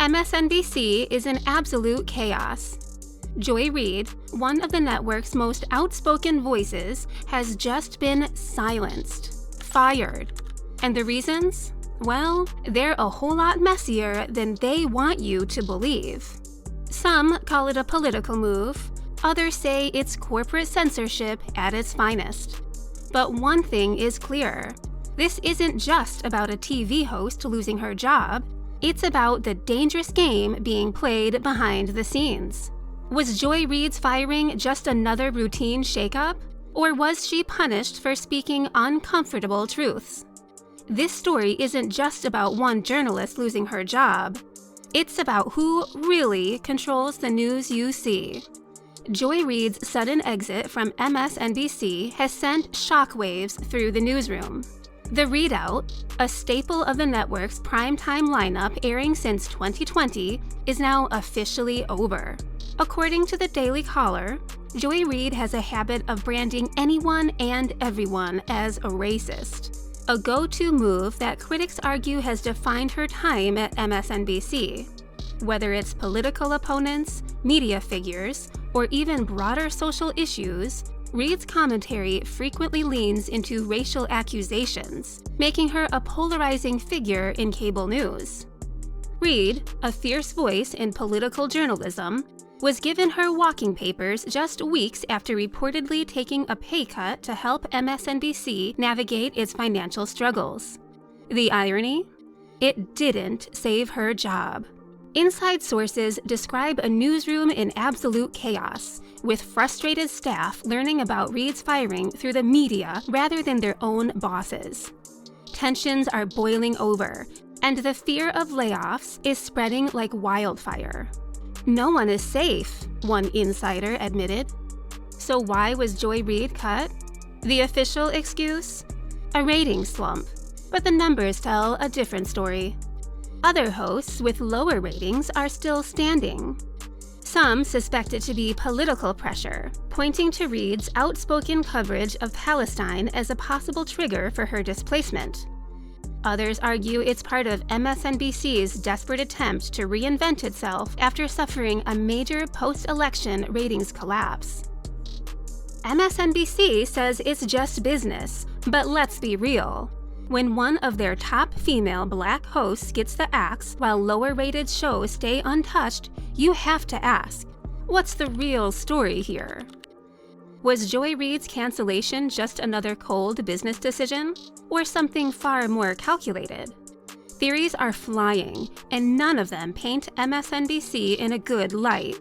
MSNBC is in absolute chaos. Joy Reid, one of the network's most outspoken voices, has just been silenced, fired. And the reasons? Well, they're a whole lot messier than they want you to believe. Some call it a political move, others say it's corporate censorship at its finest. But one thing is clear. This isn't just about a TV host losing her job, it's about the dangerous game being played behind the scenes. Was Joy Reid's firing just another routine shakeup? Or was she punished for speaking uncomfortable truths? This story isn't just about one journalist losing her job. It's about who really controls the news you see. Joy Reid's sudden exit from MSNBC has sent shockwaves through the newsroom. The Reid Out, a staple of the network's primetime lineup airing since 2020, is now officially over. According to the Daily Caller, Joy Reid has a habit of branding anyone and everyone as a racist, a go-to move that critics argue has defined her time at MSNBC. Whether it's political opponents, media figures, or even broader social issues, Reid's commentary frequently leans into racial accusations, making her a polarizing figure in cable news. Reid, a fierce voice in political journalism, was given her walking papers just weeks after reportedly taking a pay cut to help MSNBC navigate its financial struggles. The irony? It didn't save her job. Inside sources describe a newsroom in absolute chaos, with frustrated staff learning about Reid's firing through the media rather than their own bosses. Tensions are boiling over, and the fear of layoffs is spreading like wildfire. No one is safe, one insider admitted. So why was Joy Reid cut? The official excuse? A ratings slump. But the numbers tell a different story. Other hosts with lower ratings are still standing. Some suspect it to be political pressure, pointing to Reid's outspoken coverage of Palestine as a possible trigger for her displacement. Others argue it's part of MSNBC's desperate attempt to reinvent itself after suffering a major post-election ratings collapse. MSNBC says it's just business, but let's be real. When one of their top female black hosts gets the axe while lower-rated shows stay untouched, you have to ask, what's the real story here? Was Joy Reid's cancellation just another cold business decision, or something far more calculated? Theories are flying, and none of them paint MSNBC in a good light.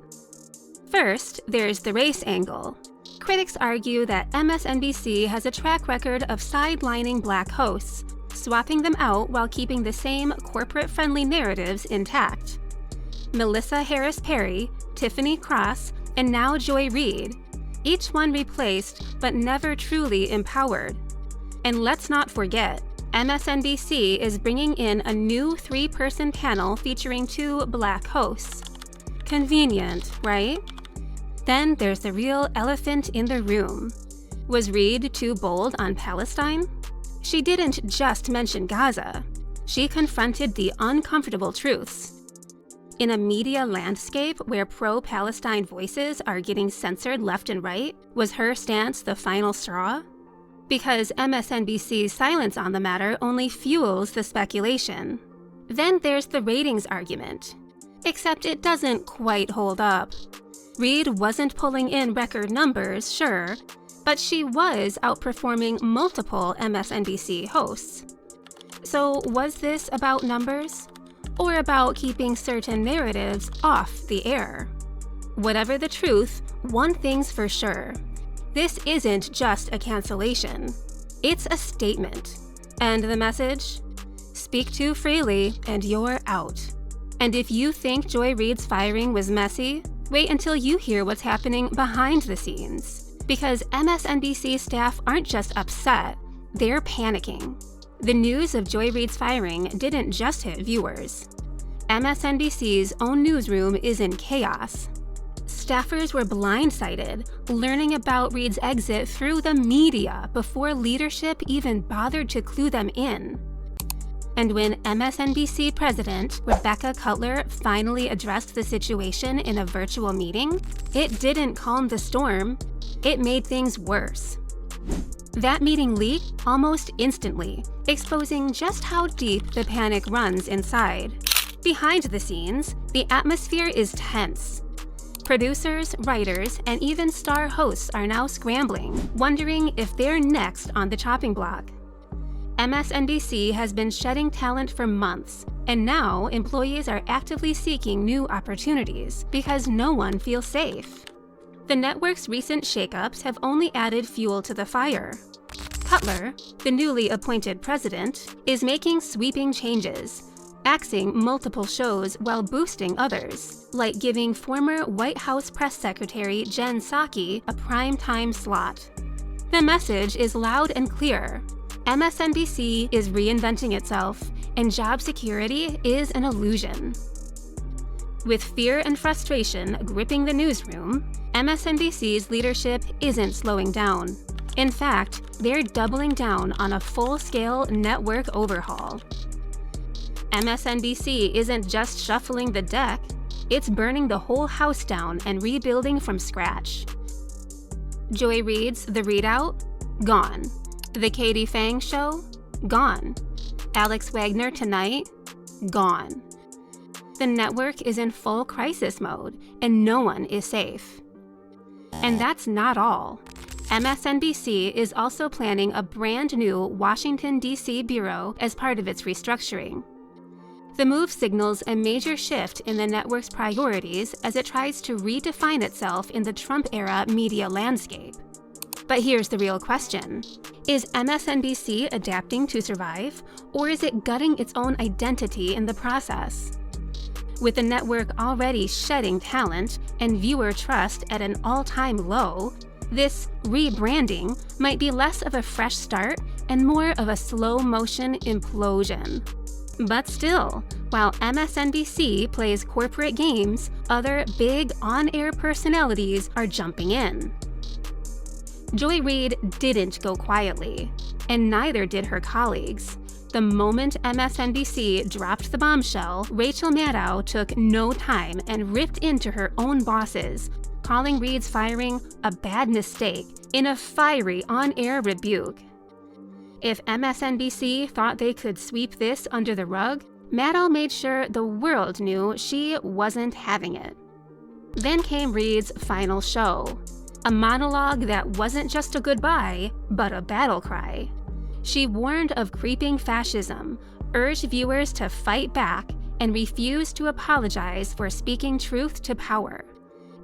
First, there's the race angle. Critics argue that MSNBC has a track record of sidelining black hosts, swapping them out while keeping the same corporate-friendly narratives intact. Melissa Harris Perry, Tiffany Cross, and now Joy Reid, each one replaced but never truly empowered. And let's not forget, MSNBC is bringing in a new 3-person panel featuring 2 black hosts. Convenient, right? Then there's the real elephant in the room. Was Reid too bold on Palestine? She didn't just mention Gaza. She confronted the uncomfortable truths. In a media landscape where pro-Palestine voices are getting censored left and right, was her stance the final straw? Because MSNBC's silence on the matter only fuels the speculation. Then there's the ratings argument. Except it doesn't quite hold up. Reid wasn't pulling in record numbers, sure, but she was outperforming multiple MSNBC hosts. So was this about numbers? Or about keeping certain narratives off the air? Whatever the truth, one thing's for sure. This isn't just a cancellation. It's a statement. And the message? Speak too freely and you're out. And if you think Joy Reid's firing was messy, wait until you hear what's happening behind the scenes. Because MSNBC staff aren't just upset, they're panicking. The news of Joy Reid's firing didn't just hit viewers. MSNBC's own newsroom is in chaos. Staffers were blindsided, learning about Reid's exit through the media before leadership even bothered to clue them in. And when MSNBC President Rebecca Cutler finally addressed the situation in a virtual meeting, it didn't calm the storm, it made things worse. That meeting leaked almost instantly, exposing just how deep the panic runs inside. Behind the scenes, the atmosphere is tense. Producers, writers, and even star hosts are now scrambling, wondering if they're next on the chopping block. MSNBC has been shedding talent for months, and now employees are actively seeking new opportunities because no one feels safe. The network's recent shakeups have only added fuel to the fire. Cutler, the newly appointed president, is making sweeping changes, axing multiple shows while boosting others, like giving former White House Press Secretary Jen Psaki a primetime slot. The message is loud and clear. MSNBC is reinventing itself, and job security is an illusion. With fear and frustration gripping the newsroom, MSNBC's leadership isn't slowing down. In fact, they're doubling down on a full-scale network overhaul. MSNBC isn't just shuffling the deck, it's burning the whole house down and rebuilding from scratch. Joy Reid's The Readout? Gone. The Katie Phang Show? Gone. Alex Wagner Tonight? Gone. The network is in full crisis mode, and no one is safe. And that's not all. MSNBC is also planning a brand new Washington, D.C. bureau as part of its restructuring. The move signals a major shift in the network's priorities as it tries to redefine itself in the Trump-era media landscape. But here's the real question. Is MSNBC adapting to survive, or is it gutting its own identity in the process? With the network already shedding talent and viewer trust at an all-time low, this rebranding might be less of a fresh start and more of a slow-motion implosion. But still, while MSNBC plays corporate games, other big on-air personalities are jumping in. Joy Reid didn't go quietly, and neither did her colleagues. The moment MSNBC dropped the bombshell, Rachel Maddow took no time and ripped into her own bosses, calling Reid's firing a bad mistake in a fiery on-air rebuke. If MSNBC thought they could sweep this under the rug, Maddow made sure the world knew she wasn't having it. Then came Reid's final show, a monologue that wasn't just a goodbye, but a battle cry. She warned of creeping fascism, urged viewers to fight back, and refused to apologize for speaking truth to power.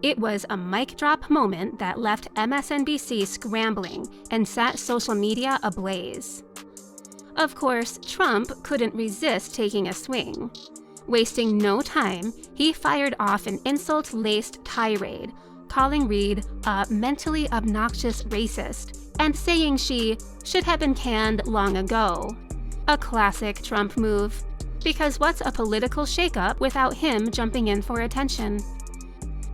It was a mic drop moment that left MSNBC scrambling and set social media ablaze. Of course, Trump couldn't resist taking a swing. Wasting no time, he fired off an insult-laced tirade, calling Reid a mentally obnoxious racist and saying she should have been canned long ago. A classic Trump move, because what's a political shakeup without him jumping in for attention?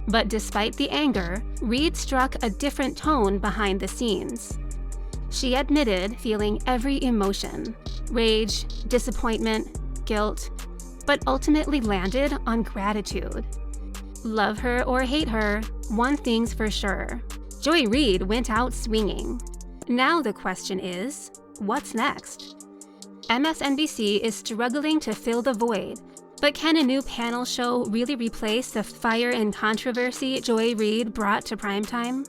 But despite the anger, Reid struck a different tone behind the scenes. She admitted feeling every emotion, rage, disappointment, guilt, but ultimately landed on gratitude. Love her or hate her, one thing's for sure. Joy Reid went out swinging. Now the question is, what's next? MSNBC is struggling to fill the void, but can a new panel show really replace the fire and controversy Joy Reid brought to primetime?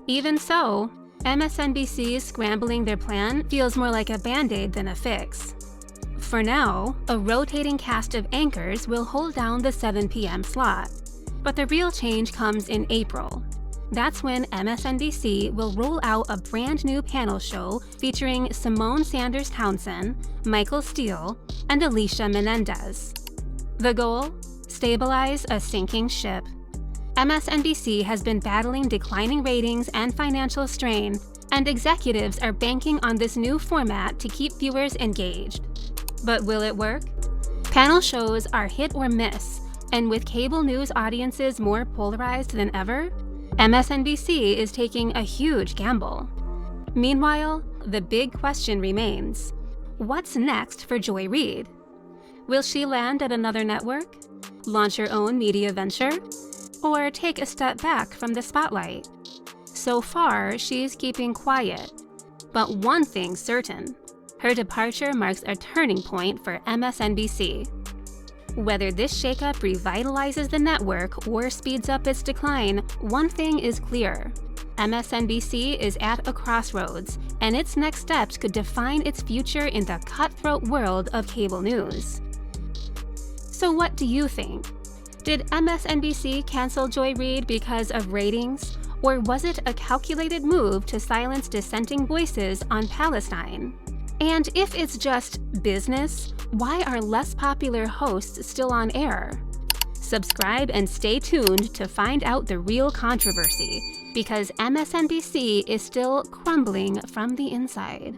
Even so, MSNBC's scrambling their plan feels more like a band-aid than a fix. For now, a rotating cast of anchors will hold down the 7 p.m. slot, but the real change comes in April. That's when MSNBC will roll out a brand new panel show featuring Simone Sanders Townsend, Michael Steele, and Alicia Menendez. The goal? Stabilize a sinking ship. MSNBC has been battling declining ratings and financial strain, and executives are banking on this new format to keep viewers engaged. But will it work? Panel shows are hit or miss, and with cable news audiences more polarized than ever, MSNBC is taking a huge gamble. Meanwhile, the big question remains: what's next for Joy Reid? Will she land at another network, launch her own media venture, or take a step back from the spotlight? So far, she's keeping quiet. But one thing's certain, her departure marks a turning point for MSNBC. Whether this shakeup revitalizes the network or speeds up its decline, one thing is clear. MSNBC is at a crossroads, and its next steps could define its future in the cutthroat world of cable news. So what do you think? Did MSNBC cancel Joy Reid because of ratings, or was it a calculated move to silence dissenting voices on Palestine? And if it's just business, why are less popular hosts still on air? Subscribe and stay tuned to find out the real controversy, because MSNBC is still crumbling from the inside.